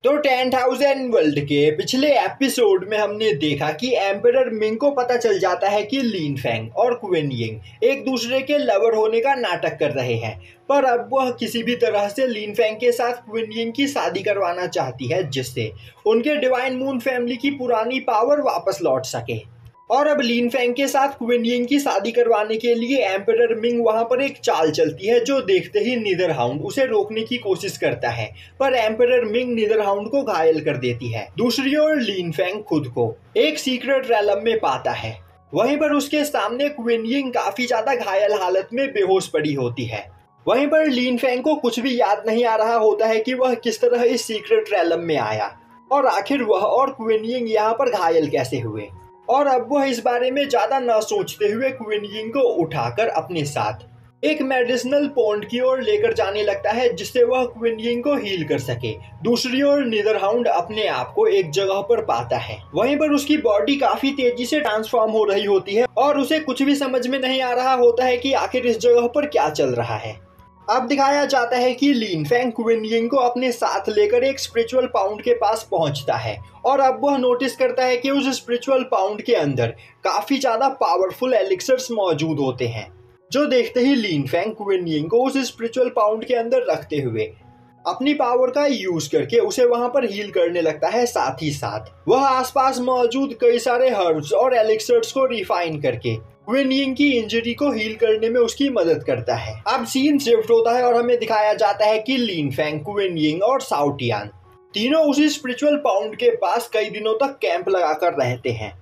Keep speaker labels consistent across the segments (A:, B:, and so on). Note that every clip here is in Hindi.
A: तो 10,000 वर्ल्ड के पिछले एपिसोड में हमने देखा कि एम्परर मिंग को पता चल जाता है कि लिन फैंग और क्विन यिंग एक दूसरे के लवर होने का नाटक कर रहे हैं, पर अब वह किसी भी तरह से लिन फैंग के साथ क्विन यिंग की शादी करवाना चाहती है, जिससे उनके डिवाइन मून फैमिली की पुरानी पावर वापस लौट सके। और अब लिन फैंग के साथ क्विन यिंग की शादी करवाने के लिए एम्परर मिंग वहां पर एक चाल चलती है, जो देखते ही नीदरहाउंड उसे रोकने की कोशिश करता है, पर एम्परर मिंग नीदरहाउंड को घायल कर देती है। दूसरी ओर लिन फैंग खुद को एक सीक्रेट रैलम में पाता है। वहीं पर उसके सामने क्विन यिंग काफी ज्यादा घायल हालत में बेहोश पड़ी होती है। वहीं पर लिन फैंग को कुछ भी याद नहीं आ रहा होता है कि वह किस तरह इस सीक्रेट रैलम में आया और आखिर वह और क्विन यिंग यहाँ पर घायल कैसे हुए। और अब वह इस बारे में ज्यादा न सोचते हुए क्विन यिंग को उठाकर अपने साथ एक मेडिसिनल पॉन्ड की ओर लेकर जाने लगता है, जिससे वह क्विन यिंग को हील कर सके। दूसरी ओर नीदरहाउंड अपने आप को एक जगह पर पाता है। वहीं पर उसकी बॉडी काफी तेजी से ट्रांसफॉर्म हो रही होती है और उसे कुछ भी समझ में नहीं आ रहा होता है कि आखिर इस जगह पर क्या चल रहा है। अब दिखाया जाता है कि लिन फैंग क्विन यिंग को अपने साथ लेकर एक स्पिरिचुअल पाउंड के पास पहुंचता है और अब वह नोटिस करता है कि उस स्पिरिचुअल पाउंड के अंदर काफी ज्यादा पावरफुल एलिक्सर्स मौजूद होते हैं, जो देखते ही लिन फैंग क्विन यिंग को उस स्पिरिचुअल पाउंड के अंदर रखते हुए अपनी पावर का यूज करके उसे वहां पर हील करने लगता है। साथ ही साथ वह आसपास मौजूद कई सारे हर्ब्स और एलिक्सर्स को रिफाइन करके क्विन यिंग की इंजरी को हील करने में उसकी मदद करता है। अब सीन शिफ्ट होता है और हमें दिखाया जाता है कि लिन फैंग, क्विन यिंग और साओ टियान तीनों उसी स्पिरिचुअल पाउंड के पास कई दिनों तक कैंप लगाकर रहते हैं।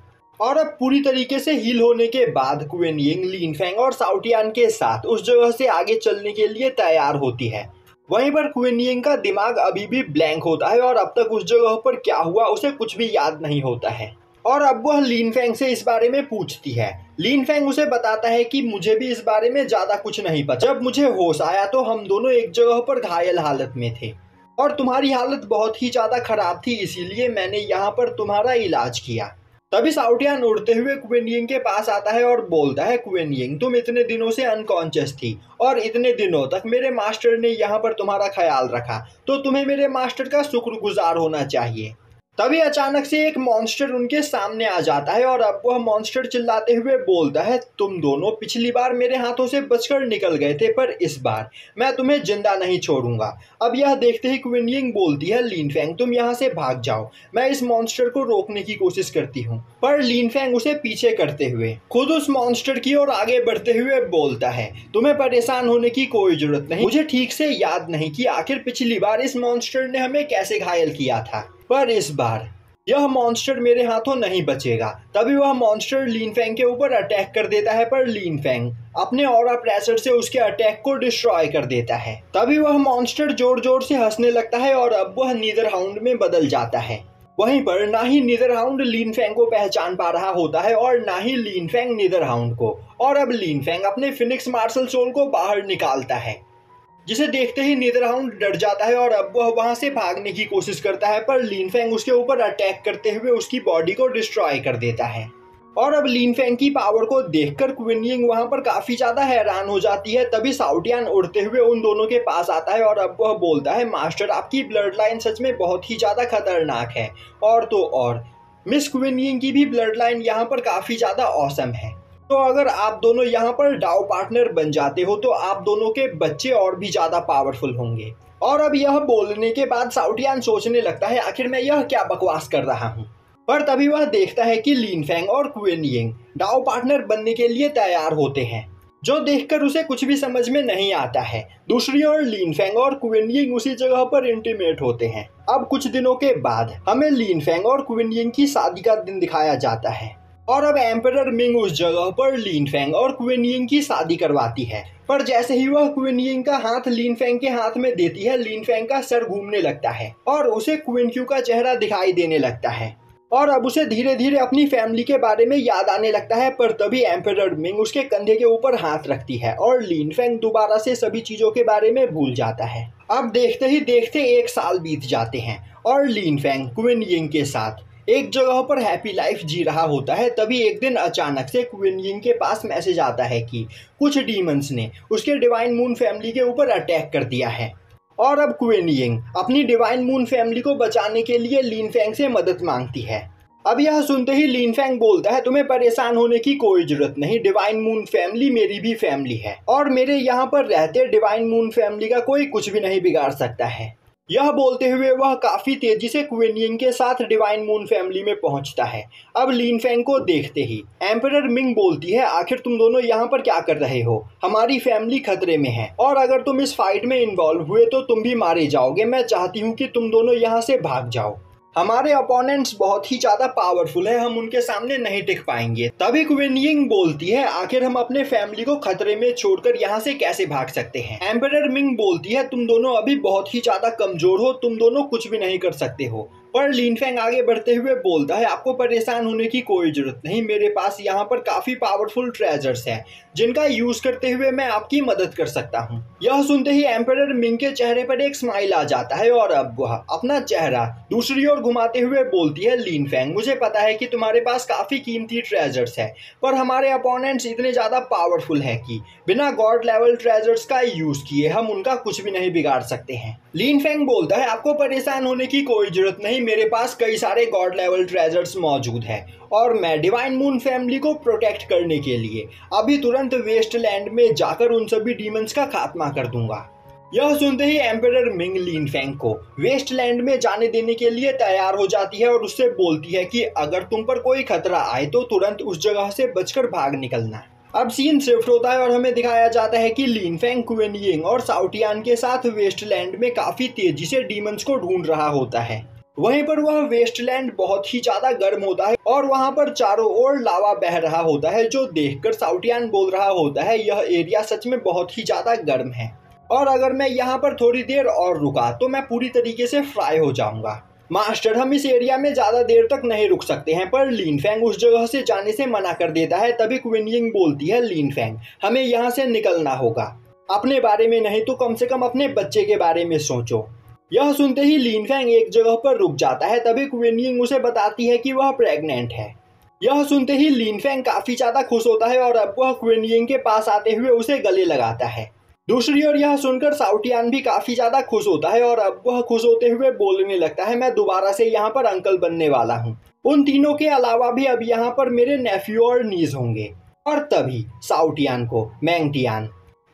A: और अब पूरी तरीके से हील होने के बाद क्विन यिंग, लिन फैंग और साओ टियान के साथ उस जगह से आगे चलने के लिए तैयार होती है। वहीं पर क्विन यिंग का दिमाग अभी भी ब्लैंक होता है और अब तक उस जगह पर क्या हुआ उसे कुछ भी याद नहीं होता है। और अब वह लिन फैंग से इस बारे में पूछती है। लिन फैंग उसे बताता है कि मुझे भी इस बारे में ज्यादा कुछ नहीं पता। जब मुझे होश आया तो हम दोनों एक जगह पर घायल हालत में थे और तुम्हारी हालत बहुत ही ज्यादा खराब थी, इसीलिए मैंने यहाँ पर तुम्हारा इलाज किया। तभी साओ टियान उड़ते हुए क्विन यिंग के पास आता है और बोलता है, क्विन यिंग, तुम इतने दिनों से अनकॉन्शियस थी और इतने दिनों तक मेरे मास्टर ने यहाँ पर तुम्हारा ख्याल रखा, तो तुम्हें मेरे मास्टर का शुक्रगुजार होना चाहिए। तभी अचानक से एक मॉन्स्टर उनके सामने आ जाता है और अब वह मॉन्स्टर चिल्लाते हुए बोलता है, तुम दोनों पिछली बार मेरे हाथों से बचकर निकल गए थे, पर इस बार मैं तुम्हें जिंदा नहीं छोड़ूंगा। अब यह देखते ही क्विन यिंग बोलती है, लिन फैंग, तुम यहाँ से भाग जाओ, मैं इस मॉन्स्टर को रोकने की कोशिश करती हूँ। पर लिन फैंग उसे पीछे करते हुए खुद उस मॉन्स्टर की ओर आगे बढ़ते हुए बोलता है, तुम्हें परेशान होने की कोई जरूरत नहीं। मुझे ठीक से याद नहीं कि आखिर पिछली बार इस मॉन्स्टर ने हमें कैसे घायल किया था, पर इस बार यह मॉन्स्टर मेरे हाथों नहीं बचेगा। तभी वह मॉन्स्टर लिन फैंग के ऊपर अटैक कर देता है, पर लिन फैंग अपने ऑरा प्रेशर से उसके अटैक को डिस्ट्रॉय कर देता है। तभी वह मॉन्स्टर जोर जोर से हंसने लगता है और अब वह नीदरहाउंड में बदल जाता है। वहीं पर ना ही नीदरहाउंड लिन फैंग को पहचान पा रहा होता है और ना ही लिन फैंग नीदरहाउंड को। और अब लिन फैंग अपने फिनिक्स मार्शल सोल को बाहर निकालता है, जिसे देखते ही नीदरहाउंड डर जाता है और अब वह वहां से भागने की कोशिश करता है, पर लिन फैंग उसके ऊपर अटैक करते हुए उसकी बॉडी को डिस्ट्रॉय कर देता है। और अब लिन फैंग की पावर को देखकर क्विन यिंग वहां पर काफी ज्यादा हैरान हो जाती है। तभी साओ टियान उड़ते हुए उन दोनों के पास आता है और अब वह बोलता है, मास्टर, आपकी ब्लड लाइन सच में बहुत ही ज्यादा खतरनाक है, और तो और मिस क्विन यिंग की भी ब्लड लाइन यहाँ पर काफी ज्यादा औसम है। तो अगर आप दोनों यहाँ पर डाउ पार्टनर बन जाते हो तो आप दोनों के बच्चे और भी ज्यादा पावरफुल होंगे। और अब यह बोलने के बाद साओ टियान सोचने लगता है, आखिर मैं यह क्या बकवास कर रहा हूँ। पर तभी वह देखता है कि लिन फैंग और क्विन यिंग डाउ पार्टनर बनने के लिए तैयार होते हैं, जो देखकर उसे कुछ भी समझ में नहीं आता है। दूसरी ओर लिन फैंग और क्विन यिंग उसी जगह पर इंटीमेट होते हैं। अब कुछ दिनों के बाद हमें लिन फैंग और क्विन यिंग की शादी का दिन दिखाया जाता है और अब एम्परर मिंग उस जगह पर लिन फैंग और क्विन यिंग की शादी करवाती है। पर जैसे ही वह क्विन यिंग का हाथ लिन फैंग के हाथ में देती है, लिन फैंग का सर घूमने लगता है और उसे क्विन क्यू का चेहरा दिखाई देने लगता है और अब उसे धीरे धीरे अपनी फैमिली के बारे में याद आने लगता है। पर तभी एम्परर मिंग उसके कंधे के ऊपर हाथ रखती है और लिन फैंग दोबारा से सभी चीजों के बारे में भूल जाता है। अब देखते ही देखते 1 साल बीत जाते हैं और लिन फैंग क्विन यिंग के साथ एक जगह पर हैप्पी लाइफ जी रहा होता है। तभी एक दिन अचानक से क्विन यिंग के पास मैसेज आता है कि कुछ डीमंस ने उसके डिवाइन मून फैमिली के ऊपर अटैक कर दिया है और अब क्वीन यिंग अपनी डिवाइन मून फैमिली को बचाने के लिए लिन फेंग से मदद मांगती है। अब यह सुनते ही लिन फेंग बोलता है, तुम्हें परेशान होने की कोई जरूरत नहीं, डिवाइन मून फैमिली मेरी भी फैमिली है और मेरे यहाँ पर रहते डिवाइन मून फैमिली का कोई कुछ भी नहीं बिगाड़ सकता है। यह बोलते हुए वह काफी तेजी से क्वीन यिंग के साथ डिवाइन मून फैमिली में पहुंचता है। अब लिन फेंग को देखते ही एम्परर मिंग बोलती है, आखिर तुम दोनों यहाँ पर क्या कर रहे हो? हमारी फैमिली खतरे में है और अगर तुम इस फाइट में इन्वॉल्व हुए तो तुम भी मारे जाओगे। मैं चाहती हूँ कि तुम दोनों यहाँ से भाग जाओ। हमारे अपोनेंट्स बहुत ही ज्यादा पावरफुल है, हम उनके सामने नहीं टिक पाएंगे। तभी क्वीन यिंग बोलती है, आखिर हम अपने फैमिली को खतरे में छोड़कर यहाँ से कैसे भाग सकते हैं? एम्परर मिंग बोलती है, तुम दोनों अभी बहुत ही ज्यादा कमजोर हो, तुम दोनों कुछ भी नहीं कर सकते हो। पर लिन फेंग आगे बढ़ते हुए बोलता है, आपको परेशान होने की कोई जरूरत नहीं, मेरे पास यहाँ पर काफी पावरफुल ट्रेजर्स हैं जिनका यूज करते हुए मैं आपकी मदद कर सकता हूँ। यह सुनते ही एम्परर मिंग के चेहरे पर एक स्माइल आ जाता है और अब वह अपना चेहरा दूसरी ओर घुमाते हुए बोलती है, लिन फेंग मुझे पता है कि तुम्हारे पास काफी कीमती ट्रेजर्स है, पर हमारे अपोनेंट्स इतने ज्यादा पावरफुल है कि बिना गॉड लेवल ट्रेजर्स का यूज किए हम उनका कुछ भी नहीं बिगाड़ सकते हैं। लिन फेंग बोलता है, आपको परेशान होने की कोई जरूरत नहीं, मेरे पास कई सारे गॉड लेवल ट्रेजर्स मौजूद है और मैं डिवाइन मून फैमिली को प्रोटेक्ट करने के लिए अभी तुरंत वेस्टलैंड में जाकर उन सभी डीमंस का खात्मा कर दूंगा। यह सुनते ही एम्परर मिंग लिन फेंग को वेस्टलैंड में जाने देने के लिए तैयार हो जाती है और उससे बोलती है कि अगर तुम पर कोई खतरा आए तो तुरंत उस जगह से बचकर भाग निकलना। अब सीन शिफ्ट होता है और हमें दिखाया जाता है कि लिन फेंग क्वीन यिंग और साउटियान के साथ वेस्टलैंड में काफी तेजी से डीमंस को ढूंढ रहा होता है। वहीं पर वह वेस्टलैंड बहुत ही ज्यादा गर्म होता है और वहां पर चारों ओर लावा बह रहा होता है, जो देखकर साउटियान बोल रहा होता है, यह एरिया सच में बहुत ही ज्यादा गर्म है और अगर मैं यहाँ पर थोड़ी देर और रुका तो मैं पूरी तरीके से फ्राई हो जाऊंगा। मास्टर, हम इस एरिया में ज्यादा देर तक नहीं रुक सकते हैं। पर लिन फेंग उस जगह से जाने से मना कर देता है। तभी क्वीन यिंग बोलती है, लिन फेंग हमें यहाँ से निकलना होगा, अपने बारे में नहीं तो कम से कम अपने बच्चे के बारे में सोचो। यह सुनते ही लिन फेंग एक जगह पर रुक जाता है। तभी क्वीन यिंग उसे बताती है कि वह प्रेग्नेंट है। यह सुनते ही लिन फेंग काफी ज्यादा खुश होता है और अब वह क्वीन यिंग के पास आते हुए उसे गले लगाता है। दूसरी ओर यह सुनकर साउटियान भी काफी ज्यादा खुश होता है और अब वह खुश होते हुए बोलने लगता है, मैं दोबारा से यहाँ पर अंकल बनने वाला हूँ। उन तीनों के अलावा भी अब यहाँ पर मेरे नेफ्यू और नीज होंगे। और तभी साउटियान को मैंगटियान,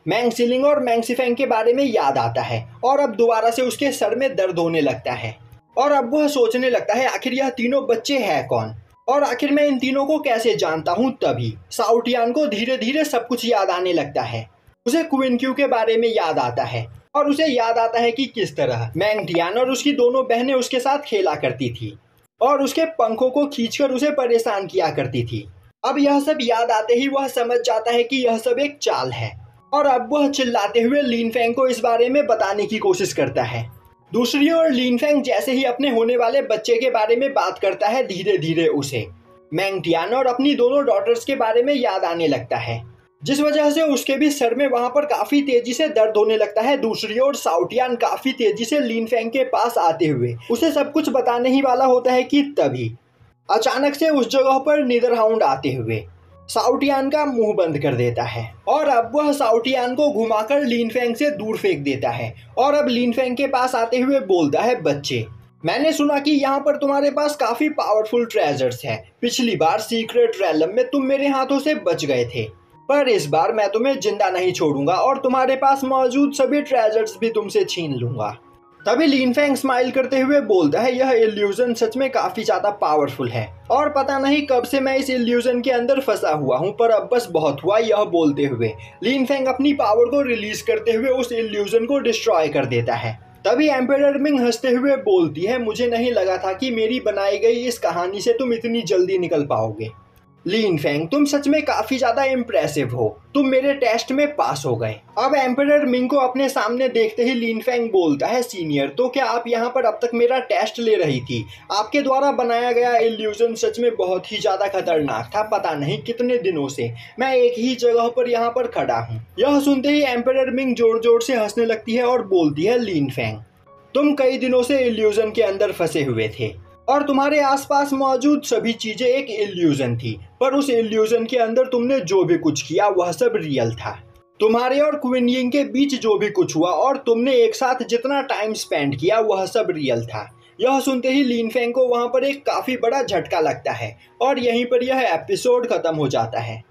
A: मैंगसिलिंग और मैंगसिफेंग के बारे में याद आता है और अब दोबारा से उसके सर में दर्द होने लगता है और अब वह सोचने लगता है, आखिर यह तीनों बच्चे हैं कौन और आखिर मैं इन तीनों को कैसे जानता हूँ। तभी साउटियान को धीरे धीरे सब कुछ याद आने लगता है। उसे क्वीन क्यू के बारे में याद आता है और उसे याद आता है कि किस तरह मैंगटियान और उसकी दोनों बहनें उसके साथ खेला करती थी और उसके पंखों को खींचकर उसे परेशान किया करती थी। अब यह सब याद आते ही वह समझ जाता है कि यह सब एक चाल है और अब वह चिल्लाते हुए लिन फेंग को इस बारे में बताने की कोशिश करता है। दूसरी ओर लिन फेंग जैसे ही अपने होने वाले बच्चे के बारे में बात करता है, धीरे धीरे उसे मैंगटियान और अपनी दोनों डॉटर्स के बारे में याद आने लगता है, जिस वजह से उसके भी सर में वहां पर काफी तेजी से दर्द होने लगता है। दूसरी ओर साउटियान काफी तेजी से लिन फेंग के पास आते हुए उसे सब कुछ बताने ही वाला होता है कि तभी अचानक से उस जगह पर नीदरहाउंड आते हुए साउटियान का मुंह बंद कर देता है और अब वह साउटियान को घुमाकर लिन फेंग से दूर फेंक देता है और अब लिन फेंग के पास आते हुए बोलता है, बच्चे मैंने सुना कि यहाँ पर तुम्हारे पास काफी पावरफुल ट्रेजर्स हैं। पिछली बार सीक्रेट रैलम में तुम मेरे हाथों से बच गए थे, पर इस बार मैं तुम्हें जिंदा नहीं छोड़ूंगा और तुम्हारे पास मौजूद सभी ट्रेजर्स भी तुमसे छीन लूंगा। तभी लिन फेंग स्माइल करते हुए बोलता है, यह इल्यूजन सच में काफी ज्यादा पावरफुल है और पता नहीं कब से मैं इस इल्यूजन के अंदर फंसा हुआ हूँ, पर अब बस बहुत हुआ। यह बोलते हुए लिन फेंग अपनी पावर को रिलीज करते हुए उस इल्यूजन को डिस्ट्रॉय कर देता है। तभी एम्परर मिंग हंसते हुए बोलती है, मुझे नहीं लगा था कि मेरी बनाई गई इस कहानी से तुम इतनी जल्दी निकल पाओगे। लिन फेंग तुम सच में काफी ज्यादा इम्प्रेसिव हो, तुम मेरे टेस्ट में पास हो गए। अब एम्परर मिंग को अपने सामने देखते ही लिन फेंग बोलता है, सीनियर तो क्या आप यहाँ पर अब तक मेरा टेस्ट ले रही थी? आपके द्वारा बनाया गया इल्यूजन सच में बहुत ही ज्यादा खतरनाक था। पता नहीं कितने दिनों से मैं एक ही जगह पर यहाँ पर खड़ा हूँ। यह सुनते ही एम्परर मिंग जोर जोर से हंसने लगती है और बोलती है, लिन फेंग तुम कई दिनों से इल्यूजन के अंदर फंसे हुए थे और तुम्हारे आसपास मौजूद सभी चीजें एक इल्यूजन थी, पर उस इल्यूजन के अंदर तुमने जो भी कुछ किया वह सब रियल था। तुम्हारे और क्विन यिंग के बीच जो भी कुछ हुआ और तुमने एक साथ जितना टाइम स्पेंड किया वह सब रियल था। यह सुनते ही लिन फेंग को वहां पर एक काफी बड़ा झटका लगता है और यहीं पर यह एपिसोड खत्म हो जाता है।